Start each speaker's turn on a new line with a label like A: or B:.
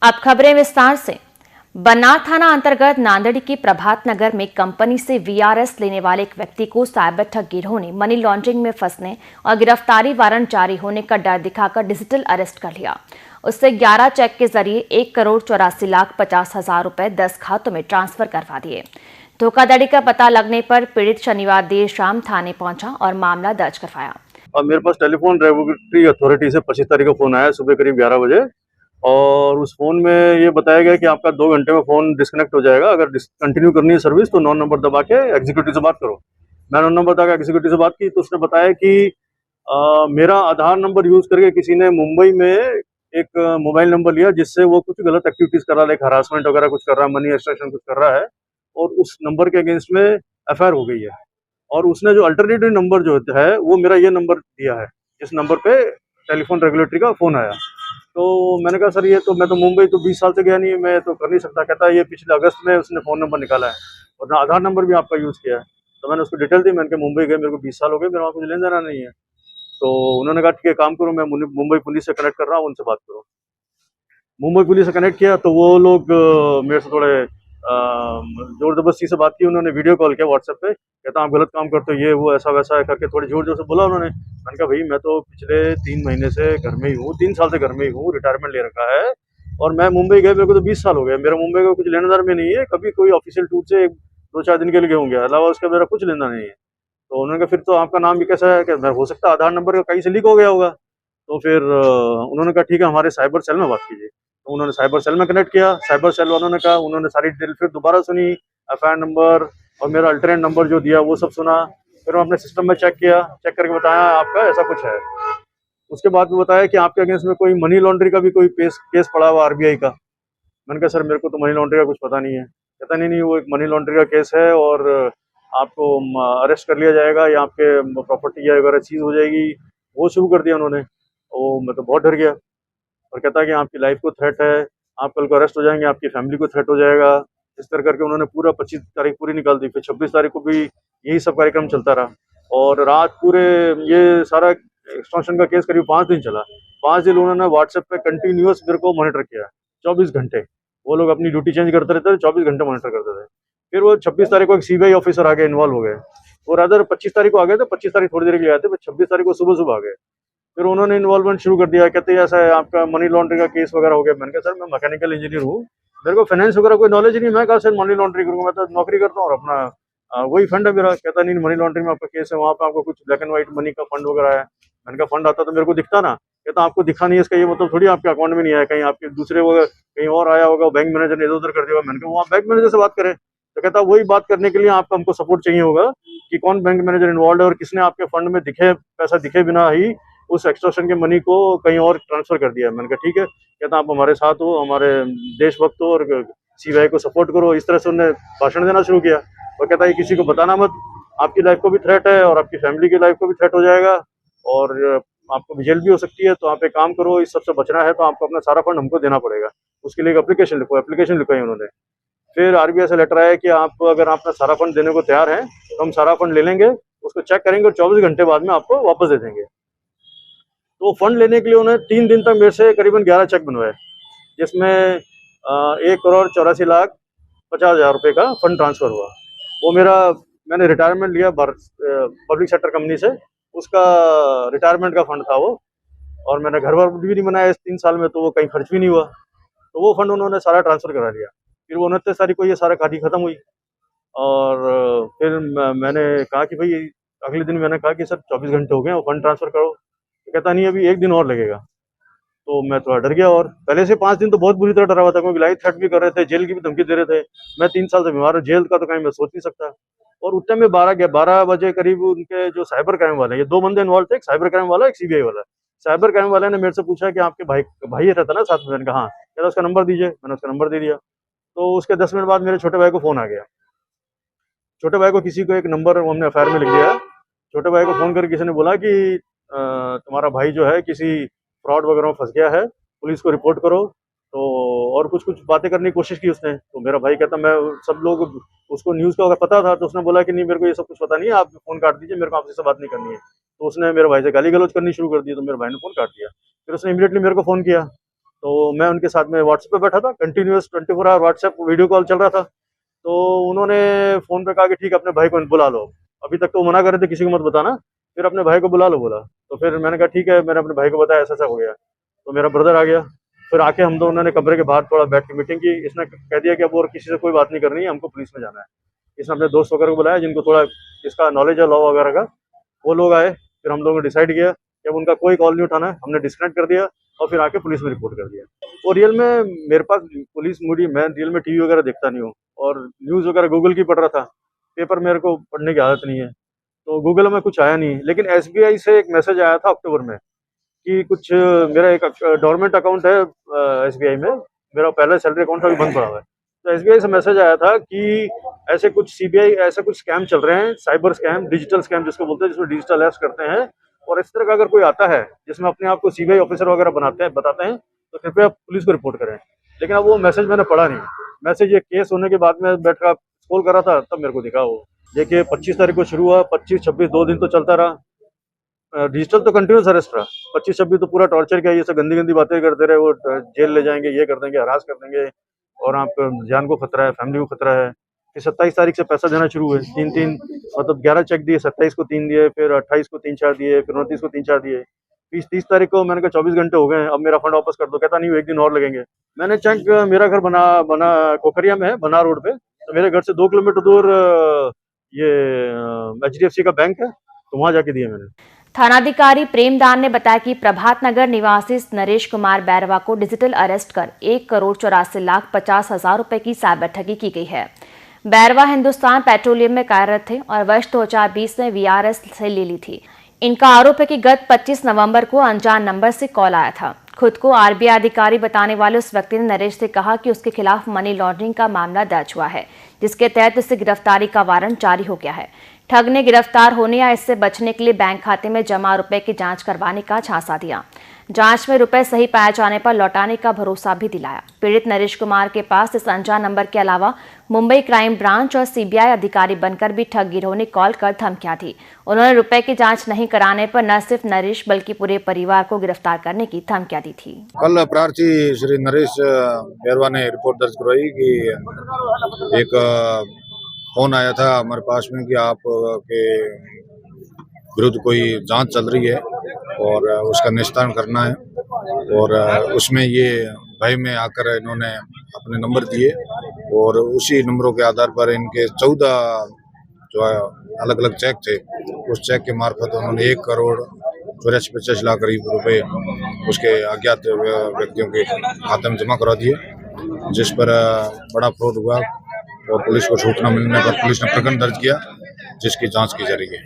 A: अब खबरें विस्तार से। बन्नार थाना अंतर्गत नांदेड़ की प्रभात नगर में कंपनी से वीआरएस लेने वाले एक व्यक्ति को साइबर ठग गिरोह ने मनी लॉन्ड्रिंग में फंसने और गिरफ्तारी वारंट जारी होने का डर दिखाकर डिजिटल अरेस्ट कर लिया। उससे 11 चेक के जरिए 1,84,50,000 रुपए 10 खातों में ट्रांसफर करवा दिए। धोखाधड़ी का पता लगने पर पीड़ित शनिवार देर शाम थाने पहुंचा और मामला दर्ज करवाया।
B: और मेरे पास टेलीफोन रेगुलेटरी अथॉरिटी से 25 तारीख को फ़ोन आया सुबह करीब 11 बजे, और उस फ़ोन में ये बताया गया कि आपका 2 घंटे में फ़ोन डिस्कनेक्ट हो जाएगा। अगर कंटिन्यू करनी है सर्विस तो 9 नंबर दबा के एग्जीक्यूटिव से बात करो। मैंने 9 नंबर दबा के एग्जीक्यूटिव से बात की तो उसने बताया कि मेरा आधार नंबर यूज़ करके किसी ने मुंबई में एक मोबाइल नंबर लिया, जिससे वो कुछ गलत एक्टिविटीज़ कर रहा है, लाइक हरासमेंट वगैरह कुछ कर रहा है, मनी एक्सट्रैक्शन कुछ कर रहा है, और उस नंबर के अगेंस्ट में एफआईआर हो गई है। और उसने जो अल्टरनेटिव नंबर जो है वो मेरा ये नंबर दिया है, जिस नंबर पे टेलीफोन रेगुलेटरी का फ़ोन आया। तो मैंने कहा सर ये तो मैं तो मुंबई तो 20 साल से गया नहीं, मैं तो कर नहीं सकता। कहता है ये पिछले अगस्त में उसने फ़ोन नंबर निकाला है और आधार नंबर भी आपका यूज़ किया है। तो मैंने उसको डिटेल दी, मैंने कहा मुंबई गए मेरे को 20 साल हो गए, मेरा वहाँ कुछ लेना देना नहीं है। तो उन्होंने कहा ठीक है काम करो, मैं मुंबई पुलिस से कनेक्ट कर रहा हूँ, उनसे बात करो। मुंबई पुलिस से कनेक्ट किया तो वो लोग मेरे से थोड़े जोर जबरदस्ती से बात की। उन्होंने वीडियो कॉल किया व्हाट्सएप पे, कहता आप गलत काम करते हो, ये वो ऐसा वैसा है करके थोड़ी जोर जोर से बोला उन्होंने। मैंने कहा भाई मैं तो पिछले 3 महीने से घर में ही हूँ, 3 साल से घर में ही हूँ, रिटायरमेंट ले रखा है, और मैं मुंबई गए मेरे को तो 20 साल हो गए, मेरा मुंबई का कुछ लेना देना में नहीं है, कभी कोई ऑफिशियल टूर से 2-4 दिन के लिए होंगे, अलावा उसका मेरा कुछ लेना नहीं है। तो उन्होंने कहा फिर तो आपका नाम भी कैसा है, कि हो सकता है आधार नंबर का कहीं से लीक हो गया होगा। तो फिर उन्होंने कहा ठीक है हमारे साइबर सेल में बात कीजिए। तो उन्होंने साइबर सेल में कनेक्ट किया, साइबर सेल वालों ने कहा, उन्होंने सारी डिटेल फिर दोबारा सुनी, एफआईआर नंबर और मेरा अल्टरनेट नंबर जो दिया वो सब सुना। फिर मैं अपने सिस्टम में चेक किया, चेक करके बताया आपका ऐसा कुछ है। उसके बाद में बताया कि आपके अगेंस्ट में कोई मनी लॉन्ड्री का भी कोई केस पड़ा हुआ आरबीआई का। मैंने कहा सर मेरे को तो मनी लॉन्ड्री का कुछ पता नहीं है। कहता नहीं नहीं वो एक मनी लॉन्ड्री का केस है और आपको अरेस्ट कर लिया जाएगा या आपके प्रॉपर्टी या वगैरह चीज़ हो जाएगी। वो शुरू कर दिया उन्होंने। वो मैं तो बहुत डर गया, और कहता है कि आपकी लाइफ को थ्रेट है, आप कल को अरेस्ट हो जाएंगे, आपकी फैमिली को थ्रेट हो जाएगा। इस तरह करके उन्होंने पूरा 25 तारीख पूरी निकाल दी। फिर 26 तारीख को भी यही सब कार्यक्रम चलता रहा, और रात पूरे ये सारा एक्सटॉर्शन का केस करीब 5 दिन चला। 5 दिन उन्होंने व्हाट्सएप पे कंटिन्यूअस मेरे को मॉनिटर किया, 24 घंटे। वो लोग अपनी ड्यूटी चेंज करते रहते थे, 24 घंटे मॉनिटर करते थे। फिर वो 26 तारीख को एक सीबीआई ऑफिसर आगे इन्वॉल्व हो गए, वो रादर 25 तारीख को आ गए थे, 25 तारीख थोड़ी देर के लिए आए थे, 26 तारीख को सुबह सुबह आ गए। फिर उन्होंने इन्वॉल्वमेंट शुरू कर दिया, कहते हैं ऐसा है आपका मनी लॉन्ड्रिंग का केस वगैरह हो गया। मैंने कहा सर मैं मैकेनिकल इंजीनियर हूँ, मेरे को फाइनेंस वगैरह कोई नॉलेज नहीं, मैं कहाँ से मनी लॉन्ड्रिंग करूँगा, मैं तो नौकरी करता हूँ और अपना वही फंड है मेरा। कहता नहीं मनी लॉन्ड्रिंग में आपका केस है, वहाँ पे आपको कुछ ब्लैक एंड व्हाइट मनी का फंड वगैरह है। मैंने कहा फंड आता तो मेरे को दिखता ना। कहता आपको दिखा नहीं है इसका ये मतलब थोड़ी आपके अकाउंट में नहीं आया, कहीं आपके दूसरे वगैरह कहीं और आया होगा, बैंक मैनेजर ने इधर उधर कर दिया। मैंने कहा वहाँ बैंक मैनेजर से बात करें। तो कहता वही बात करने के लिए आपको हमको सपोर्ट चाहिए होगा कि कौन बैंक मैनेजर इन्वॉल्व है और किसने आपके फंड में दिखे पैसा दिखे बिना ही उस एक्सटॉर्शन के मनी को कहीं और ट्रांसफर कर दिया। मैंने कहा ठीक है। कहता आप हमारे साथ हो, हमारे देशभक्त हो और सीबीआई को सपोर्ट करो। इस तरह से उन्होंने भाषण देना शुरू किया, और कहता है किसी को बताना मत, आपकी लाइफ को भी थ्रेट है और आपकी फैमिली की लाइफ को भी थ्रेट हो जाएगा, और आपको जेल भी हो सकती है। तो आप एक काम करो, इस सबसे बचना है तो आपको अपना सारा फंड हमको देना पड़ेगा। उसके लिए एक एप्लीकेशन लिखो, एप्लीकेशन लिखवाई उन्होंने। फिर आरबीआई से लेटर आया कि आप अगर अपना सारा फंड देने को तैयार हैं तो हम सारा फंड ले लेंगे, उसको चेक करेंगे और 24 घंटे बाद में आपको वापस दे देंगे। तो फंड लेने के लिए उन्होंने 3 दिन तक मेरे से करीबन 11 चेक बनवाए, जिसमें 1,84,50,000 रुपये का फंड ट्रांसफर हुआ। वो मेरा मैंने रिटायरमेंट लिया पब्लिक सेक्टर कंपनी से, उसका रिटायरमेंट का फंड था वो, और मैंने घर वर भी नहीं बनाया इस 3 साल में, तो वो कहीं खर्च भी नहीं हुआ। तो वो फंड उन्होंने सारा ट्रांसफर करा लिया। फिर वो 29 तारीख को ये सारा खाती खत्म हुई, और फिर मैंने कहा कि भाई अगले दिन मैंने कहा कि सर 24 घंटे हो गए और फंड ट्रांसफर करो। तो कहता नहीं अभी 1 दिन और लगेगा। तो मैं थोड़ा डर गया, और पहले से 5 दिन तो बहुत बुरी तरह डरा हुआ था, क्योंकि लाइफ थ्रेट भी कर रहे थे, जेल की भी धमकी दे रहे थे। मैं 3 साल से बीमार हूँ, जेल का तो कहीं मैं सोच नहीं सकता। और उतने में 12 बजे करीब उनके जो साइबर क्राइम वाले, ये 2 बंदे इन्वॉल्व थे, एक साइबर क्राइम वाला एक सीबीआई वाला। साइबर क्राइम वाले ने मेरे से पूछा कि आपके भाई भाई रहता ना साथ में। मैंने कहा हाँ। कहता उसका नंबर दीजिए, मैंने उसका नंबर दे दिया। तो उसके 10 मिनट बाद मेरे छोटे भाई को फोन आ गया। छोटे भाई को किसी को एक नंबर हमने एफआईआर में लिख दिया। छोटे भाई को फोन करके किसी ने बोला कि तुम्हारा भाई जो है किसी फ्रॉड वगैरह में फंस गया है, पुलिस को रिपोर्ट करो। तो और कुछ कुछ बातें करने की कोशिश की उसने। तो मेरा भाई कहता मैं सब लोग उसको न्यूज़ का अगर पता था तो उसने बोला कि नहीं मेरे को ये सब कुछ पता नहीं है, आप फ़ोन काट दीजिए, मेरे को आपसे बात नहीं करनी है। तो उसने मेरे भाई से गाली गलौज करनी शुरू कर दी, तो मेरे भाई ने फ़ोन काट दिया। फिर उसने इमीडिएटली मेरे को फ़ोन किया तो मैं उनके साथ में व्हाट्सएप पे बैठा था, continuous 24 hour WhatsApp video call चल रहा था। तो उन्होंने फ़ोन पे कहा कि ठीक है अपने भाई को बुला लो। अभी तक तो मना कर रहे थे किसी को मत बताना, फिर अपने भाई को बुला लो बोला। तो फिर मैंने कहा ठीक है, मैंने अपने भाई को बताया ऐसा-ऐसा हो गया। तो मेरा ब्रदर आ गया, फिर आके हम दोनों ने कमरे के बाहर थोड़ा बैठ के मीटिंग की। इसने कह दिया कि अब और किसी से कोई बात नहीं करनी है, हमको पुलिस में जाना है। इसने अपने दोस्त वगैरह को बुलाया जिनको थोड़ा इसका नॉलेज है लॉ वगैरह का, वो लोग आए। फिर हम लोगों ने डिसाइड किया कि अब उनका कोई कॉल नहीं उठाना है, हमने डिस्कनेक्ट कर दिया और फिर आके पुलिस में रिपोर्ट कर दिया। और रियल में मेरे पास पुलिस मीडिया, मैं रियल में टीवी वगैरह देखता नहीं हूँ और न्यूज़ वगैरह गूगल की पढ़ रहा था, पेपर मेरे को पढ़ने की आदत नहीं है, तो गूगल में कुछ आया नहीं। लेकिन एसबीआई से एक मैसेज आया था अक्टूबर में कि कुछ मेरा एक डोरमेंट अकाउंट है एसबीआई में, मेरा पहला सैलरी अकाउंट अभी बंद पड़ा हुआ है। तो एसबीआई से मैसेज आया था कि ऐसे कुछ सीबीआई ऐसे कुछ स्कैम चल रहे हैं, साइबर स्कैम, डिजिटल स्कैम जिसको बोलते हैं, जिसमें डिजिटल एप्स करते हैं, और इस तरह का अगर कोई आता है जिसमें अपने आप को सीबीआई ऑफिसर वगैरह बताते हैं, तो कृपया पुलिस को रिपोर्ट करें। लेकिन अब वो मैसेज मैंने पढ़ा नहीं। मैसेज ये केस होने के बाद में बैठ कर स्क्रॉल कर रहा था, तब मेरे को दिखा वो। देखिए 25 तारीख को शुरू हुआ, 25, 26 2 दिन तो चलता रहा। डिजिटल तो कंटिन्यूस अरेस्ट रहा। 25-26 तो पूरा टॉर्चर किया, ये सब गंदी-गंदी बातें करते रहे, वो जेल ले जाएँगे, ये कर देंगे, हरास कर देंगे और आपको जान को खतरा है, फैमिली को खतरा है। फिर 27 तारीख से पैसा देना शुरू हुए, 3-3 मतलब 11 चेक दिए, 27 को 3 दिए, फिर 28 को 3-4 दिए, फिर 29 को 3-4 दिए। 30 तारीख को मैंने कहा 24 घंटे हो गए हैं, अब मेरा फंड वापस कर दो। कहता नहीं, 1 दिन और लगेंगे। मैंने चेक, मेरा घर बना बना कोकरिया में है, बना रोड पे, तो मेरे घर से 2 किलोमीटर दूर ये एचडीएफसी का बैंक है, तो वहाँ जाके दिए मैंने।
A: थानाधिकारी प्रेमदान ने बताया कि प्रभात नगर निवासी नरेश कुमार बैरवा को डिजिटल अरेस्ट कर 1,84,50,000 रुपए की साइबर ठगी की गई है। बैरवा हिंदुस्तान पेट्रोलियम में कार्यरत थे और वर्ष 2020 में वीआरएस से ले ली थी। इनका आरोप है कि गत 25 नवंबर को अनजान नंबर से कॉल आया था। खुद को आरबीआई अधिकारी बताने वाले उस व्यक्ति ने नरेश से कहा कि उसके खिलाफ मनी लॉन्ड्रिंग का मामला दर्ज हुआ है, जिसके तहत उसे गिरफ्तारी का वारंट जारी हो गया है। ठग ने गिरफ्तार होने या इससे बचने के लिए बैंक खाते में जमा रुपए की जांच करवाने का झांसा दिया। जांच में रुपए सही पाए जाने पर लौटाने का भरोसा भी दिलाया। पीड़ित नरेश कुमार के पास इस अनजान नंबर के अलावा मुंबई क्राइम ब्रांच और सीबीआई अधिकारी बनकर भी ठग गिरोह ने कॉल कर धमकियां दी। उन्होंने रुपए की जांच नहीं कराने पर न सिर्फ नरेश बल्कि पूरे परिवार को गिरफ्तार करने की धमकियां दी थी।
C: कल प्रार्थी श्री नरेश बैरवा ने रिपोर्ट दर्ज करवाई कि एक फोन आया था हमारे पास में कि आप के विरुद्ध कोई जांच चल रही है और उसका निस्तारण करना है, और उसमें ये भय में आकर इन्होंने अपने नंबर दिए और उसी नंबरों के आधार पर इनके 14 जो है अलग अलग चेक थे, उस चेक के मार्फत उन्होंने 1,84,85 लाख करीब रुपए उसके अज्ञात व्यक्तियों के खाते में जमा करा दिए, जिस पर बड़ा फ्रॉड हुआ और पुलिस को सूचना मिलने पर पुलिस ने प्रकरण दर्ज किया, जिसकी जांच की जा रही है।